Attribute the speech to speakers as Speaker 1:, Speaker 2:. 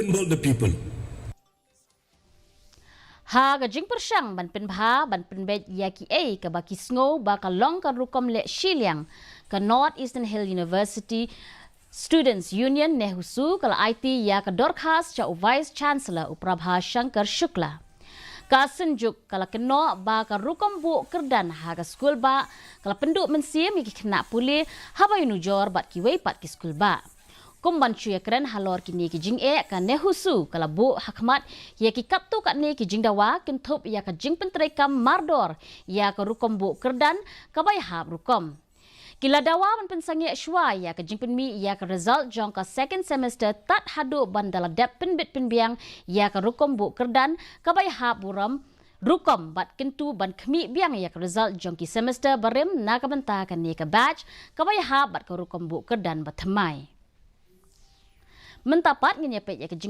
Speaker 1: assemble the people.
Speaker 2: Ha gajing persang ban penbha ban penbet yaki ka baki sngo ba ka long ka rukom le shiliang ka North Eastern Hill University Students Union nehusu kala IT ya ka dorkhas cha Vice Chancellor Uprabha Shankar Shukla. Ka senjuk kala keno ba ka rukom bu kerdan ha ka skul ba kala penduk mensim ki kena pulih haba yunujor bat ki wei pat ki skul ba. Kumban cuya keren halor kini ki jing ka nehusu kala bu hakmat ya ki kaptu kat ne ki jing dawa kintup ya ka jing pentrekam mardor ya ka rukom bu kerdan ka bai hab rukom. Kila dawa ban pensangi shwa ya ka jing penmi ya ka result jong ka second semester tat hadu ban dala dep penbit penbiang ya ka rukom bu kerdan ka bai hab buram rukom bat kentu ban khmi biang ya ka result jong ki semester barim na ka banta ka ne ka batch ka bai hab bat ka rukom bu kerdan bat thamai. Mentapat ngenya pe ya ke jing